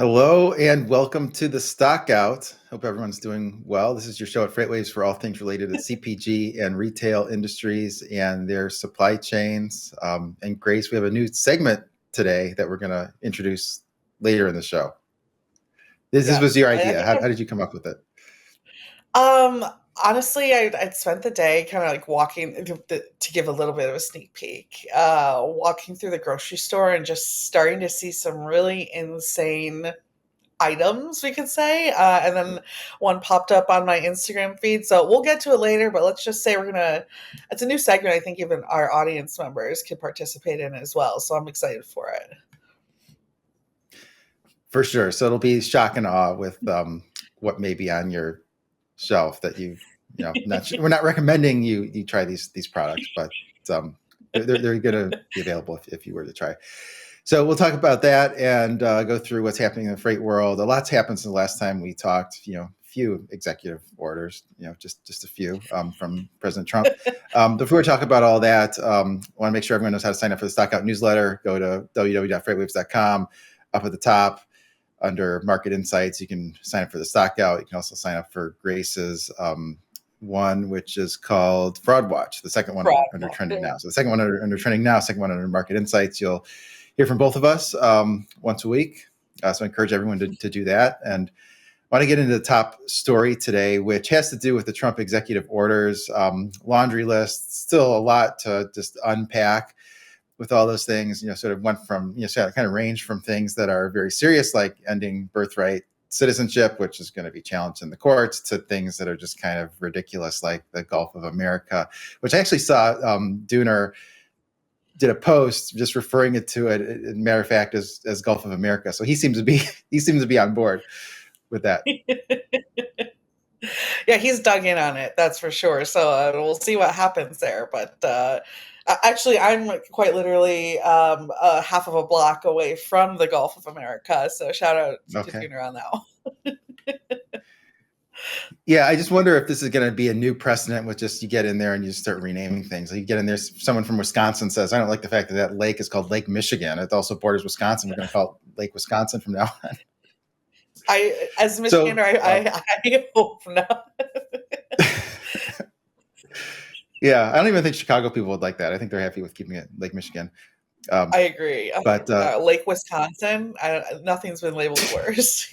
Hello and welcome to the Stockout. Hope everyone's doing well. This is your show at FreightWaves for all things related to CPG and retail industries and their supply chains. And Grace, we have a new segment today that we're going to introduce later in the show. This was Yes, your I idea. think How did you come up with it? um, honestly, I'd spent the day kinda, like, walking to give a little bit of a sneak peek, walking through the grocery store and just starting to see some really insane items, we could say, and then one popped up on my Instagram feed, so we'll get to it later, but let's just say it's a new segment I think even our audience members can participate in as well, so I'm excited for it. For sure. So it'll be shock and awe with what may be on your shelf that we're not recommending you try these products, but they're going to be available if you were to try. So we'll talk about that and go through what's happening in the freight world. A lot's happened since the last time we talked. Few executive orders. Just a few from President Trump. Before we talk about all that, I want to make sure everyone knows how to sign up for the Stockout newsletter. Go to www.freightwaves.com. Up at the top, under Market Insights, you can sign up for the Stockout. You can also sign up for Grace's one, which is called Fraud Watch. The second one Fraud. under Trending Now. So the second one under Trending Now, second one under Market Insights. You'll hear from both of us once a week. So I encourage everyone to do that. And I want to get into the top story today, which has to do with the Trump executive orders, laundry list. Still a lot to just unpack with all those things. Sort of went from, sort of kind of range from things that are very serious, like ending birthright citizenship, which is going to be challenged in the courts, to things that are just kind of ridiculous, like the Gulf of America, which I actually saw Dooner did a post just referring it to it, as a matter of fact, as Gulf of America. So he seems to be on board with that. Yeah, he's dug in on it, that's for sure. So we'll see what happens there. But actually, I'm quite literally half of a block away from the Gulf of America. So shout out to Okay. Tuner on that one. Yeah, I just wonder if this is going to be a new precedent with just you get in there and you just start renaming things. Like you get in there, someone from Wisconsin says, "I don't like the fact that that lake is called Lake Michigan. It also borders Wisconsin. We're going to call it Lake Wisconsin from now on." As a So, Michigander, I hope not. yeah, I don't even think Chicago people would like that. I think they're happy with keeping it Lake Michigan. I agree. But Lake Wisconsin, nothing's been labeled worse.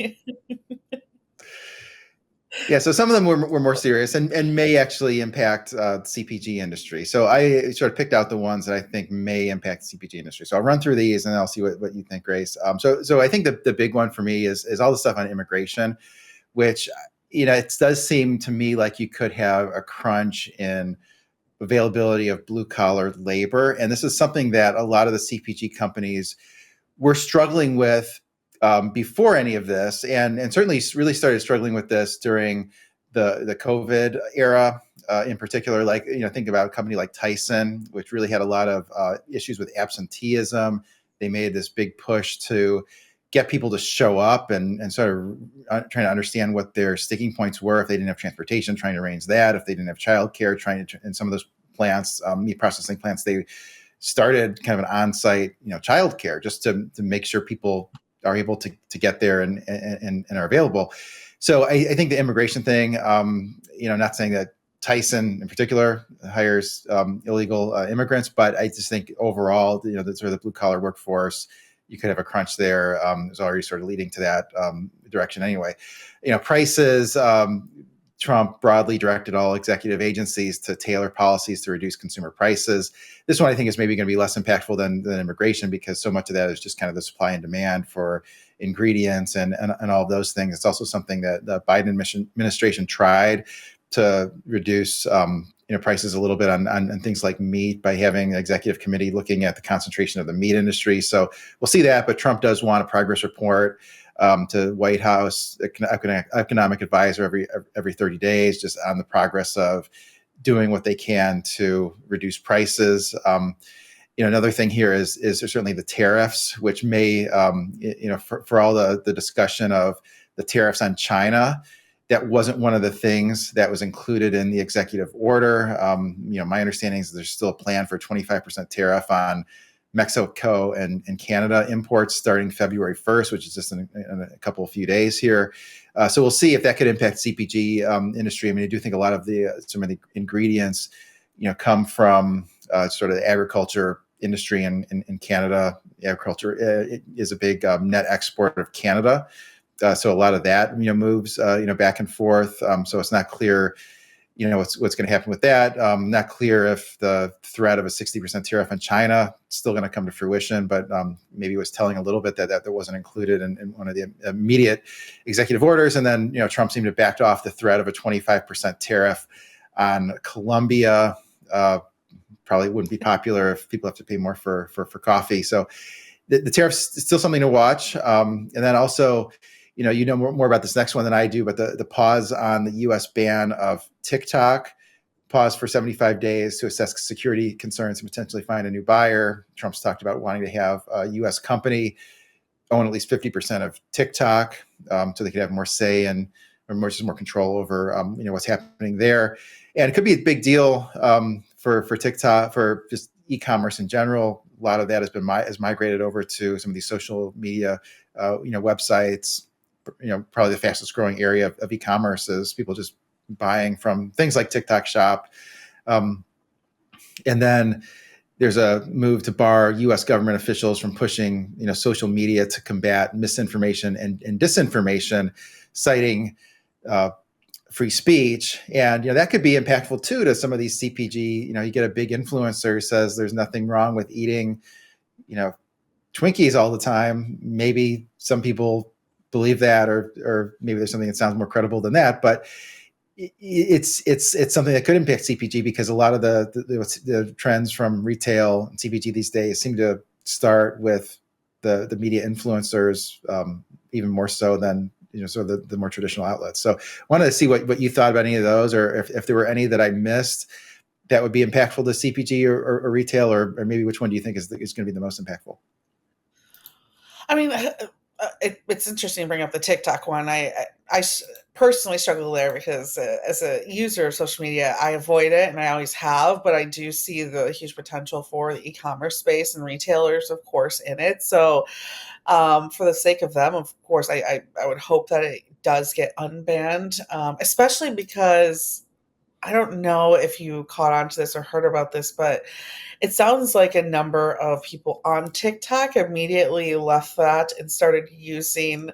Yeah, so some of them were more serious and may actually impact the CPG industry. So I sort of picked out the ones that I think may impact the CPG industry. So I'll run through these and I'll see what you think, Grace. So I think the big one for me is all the stuff on immigration, which it does seem to me like you could have a crunch in availability of blue collar labor, and this is something that a lot of the CPG companies were struggling with before any of this, and certainly really started struggling with this during the COVID era, in particular. Like think about a company like Tyson, which really had a lot of issues with absenteeism. They made this big push to get people to show up and sort of trying to understand what their sticking points were. If they didn't have transportation, trying to arrange that. If they didn't have childcare, trying to, in some of those plants, meat processing plants, they started kind of an on-site, childcare just to make sure people are able to get there and are available. So I think the immigration thing, not saying that Tyson in particular hires illegal immigrants, but I just think overall, the sort of the blue collar workforce, you could have a crunch there. Is already sort of leading to that direction anyway. Prices. Trump broadly directed all executive agencies to tailor policies to reduce consumer prices. This one I think is maybe going to be less impactful than immigration, because so much of that is just kind of the supply and demand for ingredients and all of those things. It's also something that the Biden administration tried to reduce prices a little bit on things like meat by having an executive committee looking at the concentration of the meat industry. So we'll see that, but Trump does want a progress report to White House economic advisor every 30 days, just on the progress of doing what they can to reduce prices. Another thing here is certainly the tariffs, which may, for all the discussion of the tariffs on China, that wasn't one of the things that was included in the executive order. My understanding is there's still a plan for a 25% tariff on Mexico and Canada imports starting February 1st, which is just in a couple of few days here. So we'll see if that could impact CPG industry. I mean, I do think a lot of some of the ingredients, come from sort of the agriculture industry in Canada. Agriculture is a big net export of Canada. So a lot of that, moves, back and forth. So it's not clear, what's going to happen with that. Not clear if the threat of a 60% tariff on China is still going to come to fruition, but maybe it was telling a little bit that wasn't included in one of the immediate executive orders. And then, Trump seemed to back off the threat of a 25% tariff on Colombia. Probably wouldn't be popular if people have to pay more for coffee. So the tariff's still something to watch. And then also, more about this next one than I do, but the pause on the U.S. ban of TikTok, pause for 75 days to assess security concerns and potentially find a new buyer. Trump's talked about wanting to have a U.S. company own at least 50% of TikTok, so they could have more say and more control over what's happening there. And it could be a big deal for TikTok, for just e-commerce in general. A lot of that has migrated over to some of these social media, websites. Probably the fastest growing area of e-commerce is people just buying from things like TikTok Shop. And then there's a move to bar U.S. government officials from pushing, social media to combat misinformation and disinformation, citing free speech. And, that could be impactful too to some of these CPG. You get a big influencer who says there's nothing wrong with eating, Twinkies all the time. Maybe some people believe that, or maybe there's something that sounds more credible than that, but it's something that could impact CPG, because a lot of the trends from retail and CPG these days seem to start with the media influencers, even more so than sort of the more traditional outlets. So I wanted to see what you thought about any of those, or if there were any that I missed that would be impactful to CPG or retail, or maybe which one do you think is going to be the most impactful? I mean, it's interesting to bring up the TikTok one. I personally struggle there because as a user of social media, I avoid it and I always have, but I do see the huge potential for the e-commerce space and retailers, of course, in it. So for the sake of them, of course, I would hope that it does get unbanned, especially because I don't know if you caught on to this or heard about this, but it sounds like a number of people on TikTok immediately left that and started using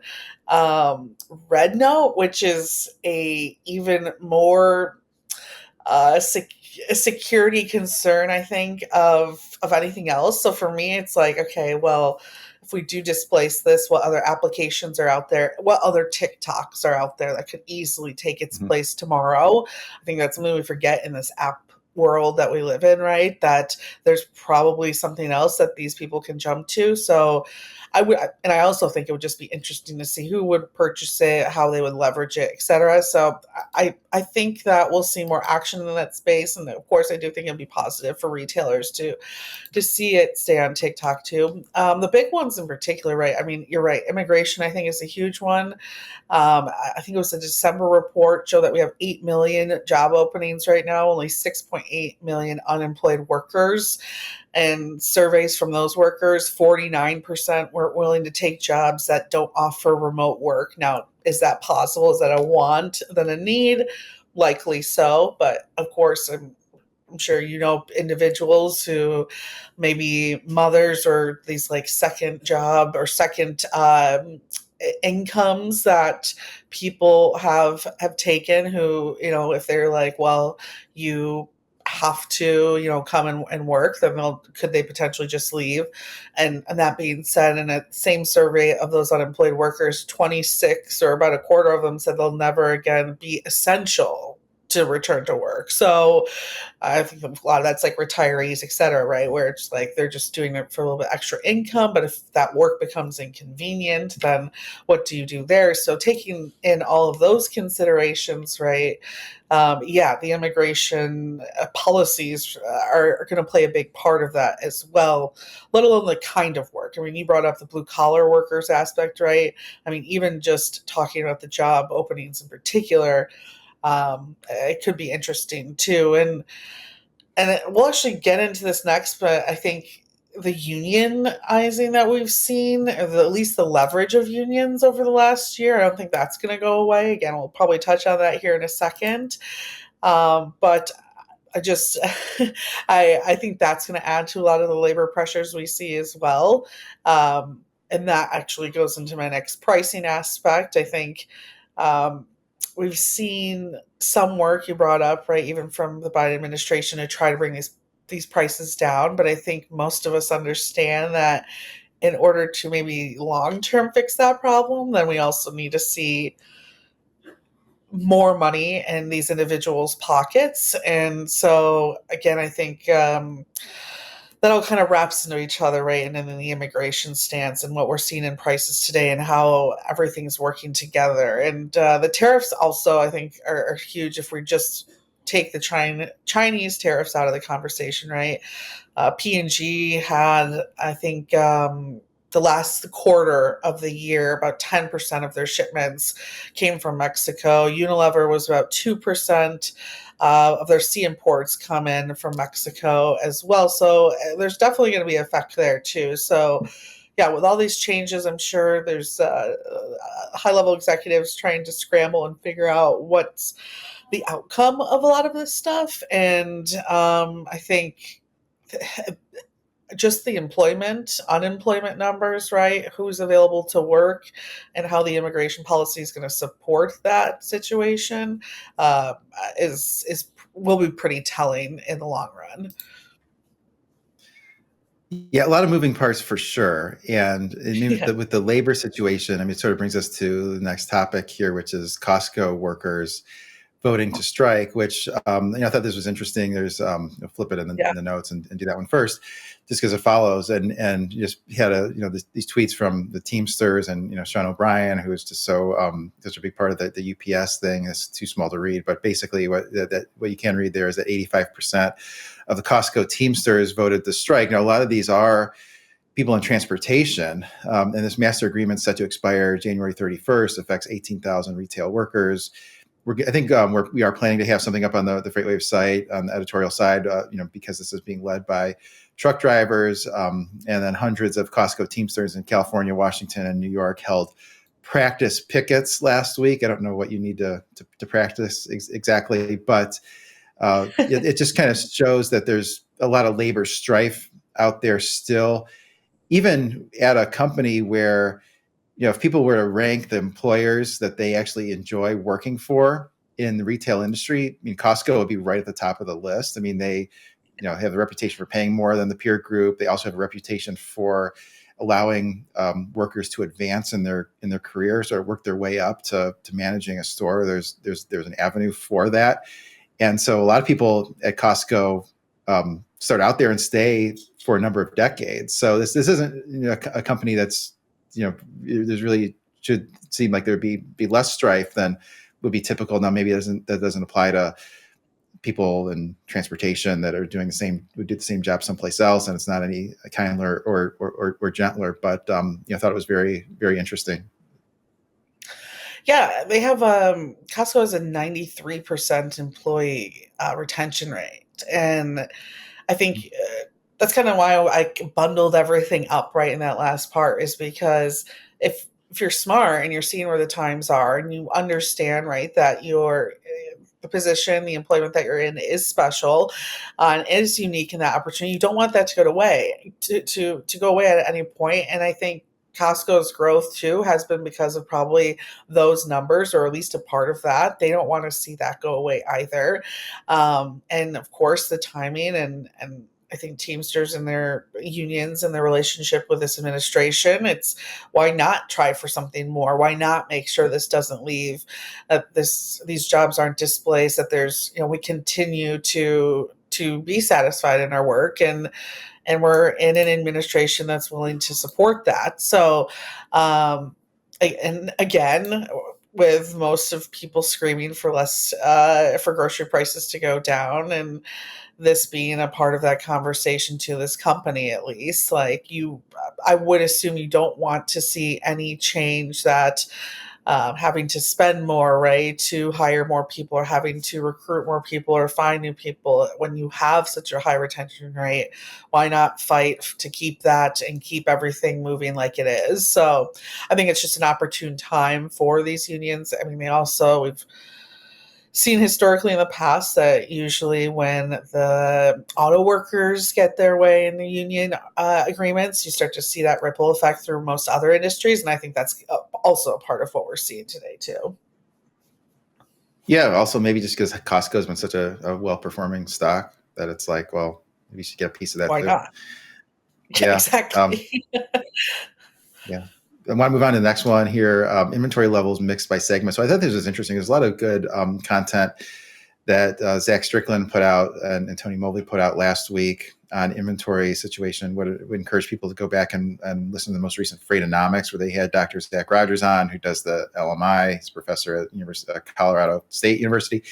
Red Note, which is a even more security concern, I think, of anything else. So for me, it's like, okay, well, if we do displace this, what other applications are out there? What other TikToks are out there that could easily take its Mm-hmm. place tomorrow? I think that's something we forget in this app world that we live in, right? That there's probably something else that these people can jump to. So and I also think it would just be interesting to see who would purchase it, how they would leverage it, etc. So I think that we'll see more action in that space. And of course, I do think it'd be positive for retailers to see it stay on TikTok too. The big ones in particular, right? I mean, you're right. Immigration, I think, is a huge one. I think it was a December report showed that we have 8 million job openings right now, only 6.8 million unemployed workers. And surveys from those workers, 49% weren't willing to take jobs that don't offer remote work. Now, is that possible? Is that a want than a need? Likely so. But of course, I'm sure individuals who maybe mothers or these like second job or second incomes that people have taken who, if they're like, well, you have to, come and work, then could they potentially just leave? And that being said, in a same survey of those unemployed workers, 26 or about a quarter of them said they'll never again be essential to return to work. So I think a lot of that's like retirees, et cetera, right? Where it's like they're just doing it for a little bit extra income. But if that work becomes inconvenient, then what do you do there? So taking in all of those considerations, right? The immigration policies are going to play a big part of that as well, let alone the kind of work. I mean, you brought up the blue collar workers aspect, right? I mean, even just talking about the job openings in particular, it could be interesting too. And we'll actually get into this next, but I think the unionizing that we've seen, or at least the leverage of unions over the last year. I don't think that's going to go away. Again, we'll probably touch on that here in a second. But I just, I think that's going to add to a lot of the labor pressures we see as well. And that actually goes into my next pricing aspect. I think um, we've seen some work you brought up, right, even from the Biden administration to try to bring these prices down. But I think most of us understand that in order to maybe long term fix that problem, then we also need to see more money in these individuals' pockets. And so, again, I think that all kind of wraps into each other, right? And then the immigration stance and what we're seeing in prices today and how everything's working together. And the tariffs also, I think, are huge if we just take the Chinese tariffs out of the conversation, right? P&G had, I think, the last quarter of the year, about 10% of their shipments came from Mexico. Unilever was about 2%. Of their sea imports come in from Mexico as well. So there's definitely going to be an effect there too. So, yeah, with all these changes, I'm sure there's high level executives trying to scramble and figure out what's the outcome of a lot of this stuff. And I think just the unemployment numbers, right? Who's available to work and how the immigration policy is going to support that situation uh, is will be pretty telling in the long run. Yeah, a lot of moving parts for sure. And I mean, Yeah. with the labor situation, I mean, it sort of brings us to the next topic here, which is Costco workers voting to strike, which I thought this was interesting. There's I'll flip it Yeah. in the notes and do that one first, just because it follows. And you just had these tweets from the Teamsters and Sean O'Brien, who is just so such a big part of the UPS thing. It's too small to read, but basically what you can read there is that 85% of the Costco Teamsters voted to strike. Now a lot of these are people in transportation, and this master agreement set to expire January 31st affects 18,000 retail workers. I think we are planning to have something up on the FreightWaves site on the editorial side, because this is being led by truck drivers, and then hundreds of Costco Teamsters in California, Washington, and New York held practice pickets last week. I don't know what you need to practice exactly, but it just kind of shows that there's a lot of labor strife out there still, even at a company where if people were to rank the employers that they actually enjoy working for in the retail industry, I mean, Costco would be right at the top of the list. I mean, they, have a reputation for paying more than the peer group. They also have a reputation for allowing workers to advance in their careers or work their way up to managing a store. There's an avenue for that, and so a lot of people at Costco start out there and stay for a number of decades. So this isn't a company that's there's really should seem like there'd be less strife than would be typical. Now, maybe that doesn't apply to people in transportation that are would do the same job someplace else, and it's not any kinder or gentler. But I thought it was very, very interesting. Yeah, they have Costco has a 93% employee retention rate. And I think that's kind of why I bundled everything up right in that last part, is because if you're smart and you're seeing where the times are and you understand, right, that the position, the employment that you're in is special and is unique in that opportunity, you don't want that to go away to go away at any point. And I think Costco's growth too has been because of probably those numbers, or at least a part of that. They don't want to see that go away either. And of course, the timing and I think Teamsters and their unions and their relationship with this administration, it's why not try for something more? Why not make sure this doesn't leave, that these jobs aren't displaced, that there's, we continue to be satisfied in our work, and we're in an administration that's willing to support that. So, and again, with most of people screaming for less, for grocery prices to go down, and this being a part of that conversation to this company, at least, like I would assume you don't want to see any change that having to spend more, right, to hire more people, or having to recruit more people or find new people. When you have such a high retention rate, why not fight to keep that and keep everything moving like it is? So I think it's just an opportune time for these unions. I mean, we've seen historically in the past that usually when the auto workers get their way in the union agreements, you start to see that ripple effect through most other industries. And I think that's also a part of what we're seeing today, too. Yeah. Also, maybe just because Costco has been such a well-performing stock that it's like, well, maybe you should get a piece of that Why too. not? Yeah, Yeah. exactly. Yeah. I want to move on to the next one here. Inventory levels mixed by segment. So I thought this was interesting. There's a lot of good content that Zach Strickland put out and Tony Mobley put out last week on inventory situation. Would encourage people to go back and listen to the most recent Freightonomics, where they had Dr. Zach Rogers on, who does the LMI. He's a professor at Colorado State University.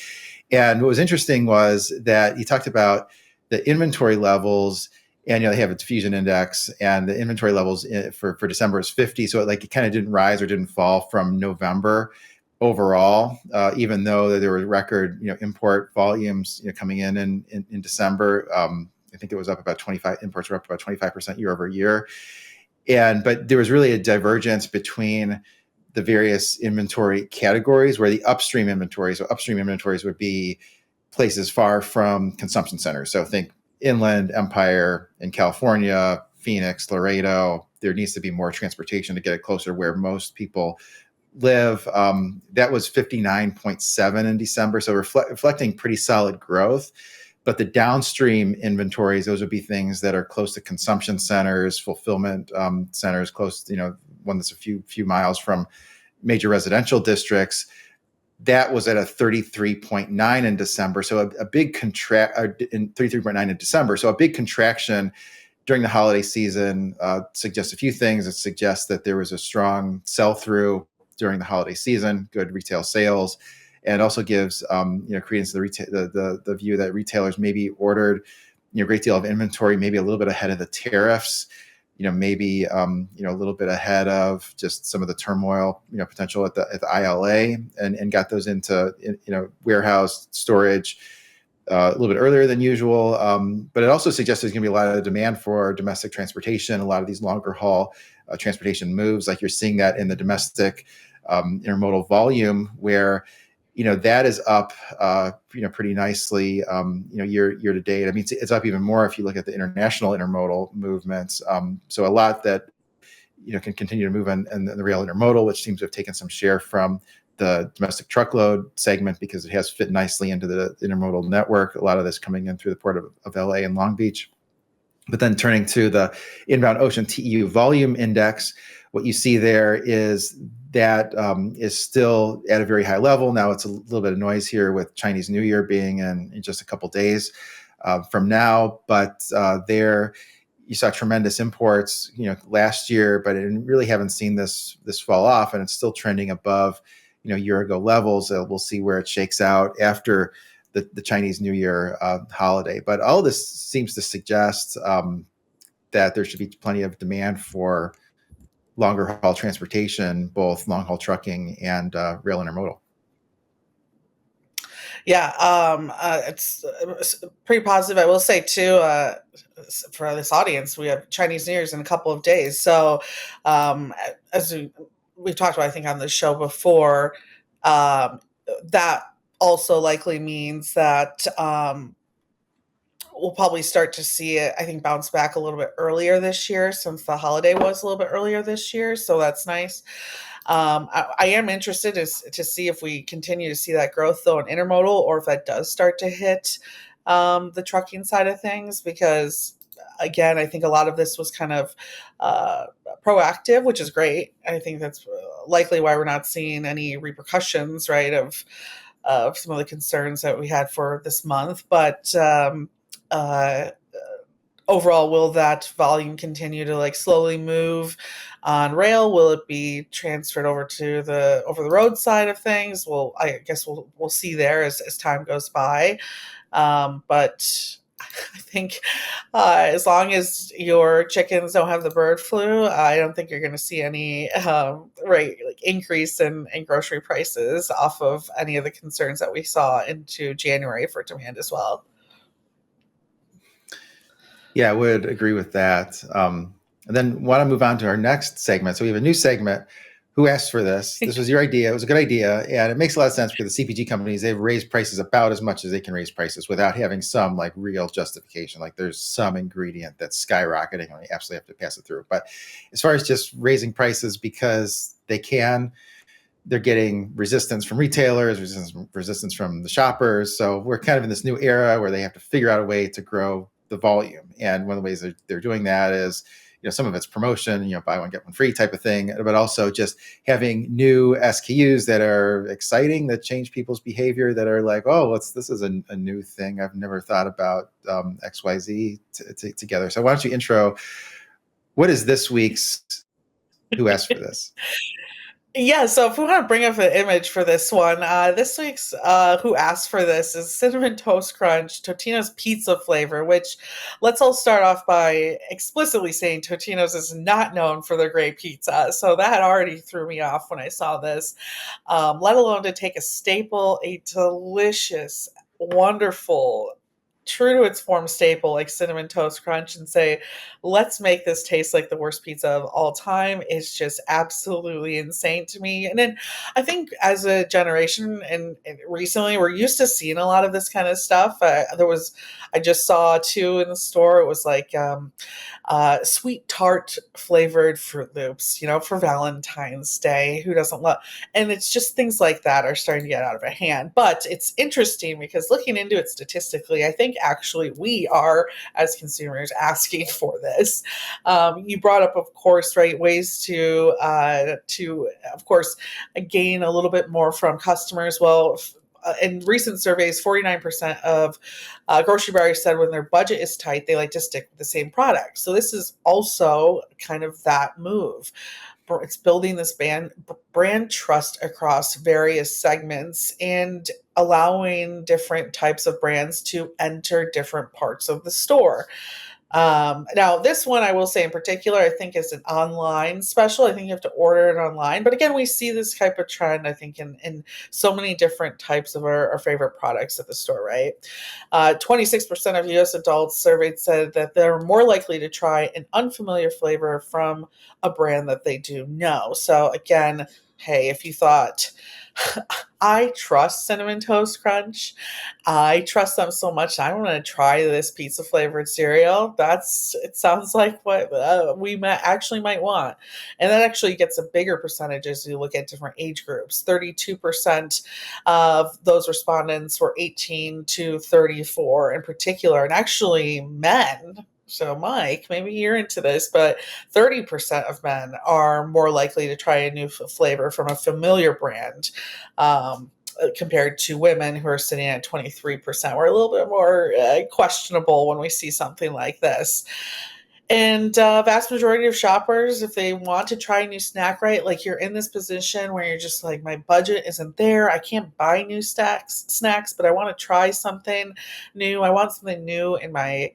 And what was interesting was that he talked about the inventory levels, and they have a diffusion index, and the inventory levels for December is 50. So it kind of didn't rise or didn't fall from November overall, even though there were record import volumes coming in December. I think it was up about 25. Imports were up about 25% year over year, but there was really a divergence between the various inventory categories, where the upstream inventories would be places far from consumption centers. So think Inland Empire in California, Phoenix, Laredo. There needs to be more transportation to get it closer where most people live. That was 59.7 in December, so reflecting pretty solid growth. But the downstream inventories, those would be things that are close to consumption centers, fulfillment centers, close to, one that's a few miles from major residential districts. That was at a 33.9 in December. So a big in 33.9 in December. So a big contraction during the holiday season suggests a few things. It suggests that there was a strong sell-through during the holiday season, good retail sales, and also gives credence to the view that retailers maybe ordered a great deal of inventory, maybe a little bit ahead of the tariffs, maybe a little bit ahead of just some of the turmoil potential at the ILA, and got those into warehouse storage a little bit earlier than usual. But it also suggests there's going to be a lot of demand for domestic transportation, a lot of these longer haul transportation moves, like you're seeing that in the domestic intermodal volume, where that is up pretty nicely year to date. I mean, it's up even more if you look at the international intermodal movements. So a lot that can continue to move in the rail intermodal, which seems to have taken some share from the domestic truckload segment because it has fit nicely into the intermodal network. A lot of this coming in through the port of LA and Long Beach. But then turning to the inbound ocean TEU volume index, what you see there is that is still at a very high level. Now it's a little bit of noise here with Chinese New Year being in just a couple days from now. But there you saw tremendous imports, last year, but I really haven't seen this fall off, and it's still trending above, year ago levels. We'll see where it shakes out after the Chinese New Year holiday. But all of this seems to suggest that there should be plenty of demand for longer haul transportation, both long haul trucking and rail intermodal. Yeah, it's pretty positive. I will say too, for this audience, we have Chinese New Year's in a couple of days. So, as we've talked about, I think on the show before, that also likely means that we'll probably start to see it, I think, bounce back a little bit earlier this year, since the holiday was a little bit earlier this year. So that's nice. I am interested to see if we continue to see that growth, though, in intermodal, or if that does start to hit the trucking side of things, because, again, I think a lot of this was kind of proactive, which is great. I think that's likely why we're not seeing any repercussions, right, of some of the concerns that we had for this month. But uh, overall, will that volume continue to slowly move on rail? Will it be transferred over to the over the road side of things? Well, I guess we'll see there as time goes by. But I think as long as your chickens don't have the bird flu, I don't think you're going to see any like increase in grocery prices off of any of the concerns that we saw into January for demand as well. Yeah, I would agree with that. And then want to move on to our next segment. So we have a new segment. Who asked for this? This was your idea. It was a good idea, and it makes a lot of sense because the CPG companies, they've raised prices about as much as they can raise prices without having some like real justification. Like there's some ingredient that's skyrocketing, and we absolutely have to pass it through. But as far as just raising prices because they can, they're getting resistance from retailers, resistance from the shoppers. So we're kind of in this new era where they have to figure out a way to grow the volume. And one of the ways they're doing that is, some of it's promotion, buy one, get one free type of thing, but also just having new SKUs that are exciting, that change people's behavior, that are like, oh, this is a new thing. I've never thought about XYZ together. So why don't you intro, what is this week's Who Asked for This? Yeah, so if we want to bring up an image for this week's Who Asked for This is Cinnamon Toast Crunch, Totino's pizza flavor, which let's all start off by explicitly saying Totino's is not known for their great pizza. So that already threw me off when I saw this, let alone to take a staple, a delicious, wonderful, true to its form staple like Cinnamon Toast Crunch and say, let's make this taste like the worst pizza of all time is just absolutely insane to me. And then I think as a generation and recently we're used to seeing a lot of this kind of stuff. I just saw two in the store. It was like sweet tart flavored Fruit Loops, for Valentine's Day. Who doesn't love? And it's just things like that are starting to get out of hand. But it's interesting because looking into it statistically, I think actually we are, as consumers, asking for this. You brought up, of course, right, ways to of course, gain a little bit more from customers. Well, in recent surveys, 49% of grocery buyers said when their budget is tight, they like to stick with the same product. So this is also kind of that move. It's building this brand trust across various segments and allowing different types of brands to enter different parts of the store. Now, this one I will say in particular, I think is an online special. I think you have to order it online. But again, we see this type of trend, I think, in so many different types of our favorite products at the store, right? 26% of US adults surveyed said that they're more likely to try an unfamiliar flavor from a brand that they do know. So again, hey, if you thought, I trust Cinnamon Toast Crunch. I trust them so much. I want to try this pizza flavored cereal. It sounds like what actually might want. And that actually gets a bigger percentage as you look at different age groups. 32% of those respondents were 18 to 34 in particular, and actually men. So, Mike, maybe you're into this, but 30% of men are more likely to try a new flavor from a familiar brand compared to women who are sitting at 23%. We're a little bit more questionable when we see something like this. And vast majority of shoppers, if they want to try a new snack, right, like you're in this position where you're just like, my budget isn't there. I can't buy new snacks, but I want to try something new. I want something new in my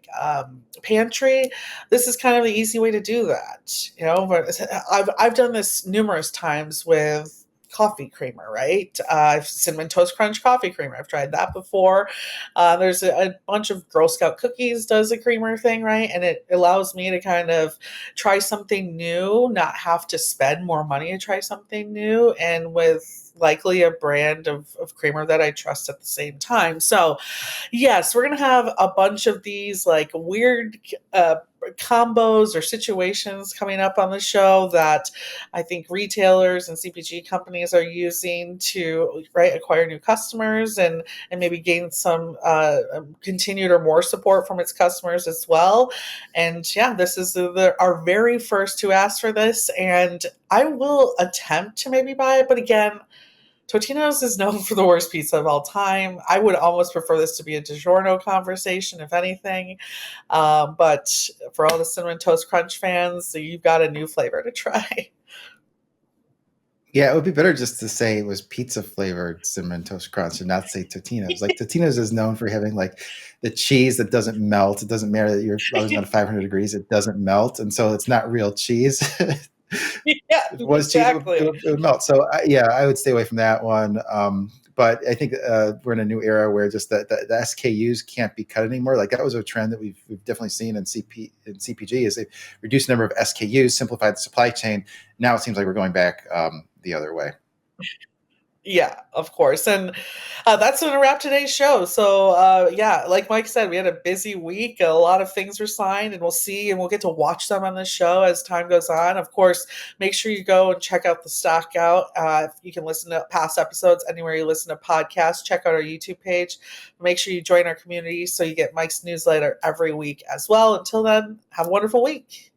pantry. This is kind of the easy way to do that. But I've done this numerous times with coffee creamer, right? Cinnamon Toast Crunch coffee creamer. I've tried that before. There's a bunch of Girl Scout cookies does a creamer thing, right? And it allows me to kind of try something new, not have to spend more money to try something new, and with likely a brand of creamer that I trust at the same time. So yes, we're going to have a bunch of these like weird combos or situations coming up on the show that I think retailers and CPG companies are using to acquire new customers and maybe gain some continued or more support from its customers as well. And yeah, this is our very first Who Asked for This, and I will attempt to maybe buy it, but again, Totino's is known for the worst pizza of all time. I would almost prefer this to be a DiGiorno conversation, if anything. But for all the Cinnamon Toast Crunch fans, you've got a new flavor to try. Yeah, it would be better just to say it was pizza flavored cinnamon toast crunch and not say Totino's. Like Totino's is known for having like the cheese that doesn't melt. It doesn't matter that you're oven on 500 degrees; it doesn't melt, and so it's not real cheese. Yeah, If it was cheese, exactly. it would melt. So yeah, I would stay away from that one. But I think we're in a new era where just the SKUs can't be cut anymore. Like that was a trend that we've definitely seen in CPG is they reduce the number of SKUs, simplify the supply chain. Now it seems like we're going back the other way. Yeah, of course. And that's going to wrap today's show. So, yeah, like Mike said, we had a busy week. A lot of things were signed, and we'll see and we'll get to watch them on the show as time goes on. Of course, make sure you go and check out the Stockout. You can listen to past episodes anywhere you listen to podcasts. Check out our YouTube page. Make sure you join our community so you get Mike's newsletter every week as well. Until then, have a wonderful week.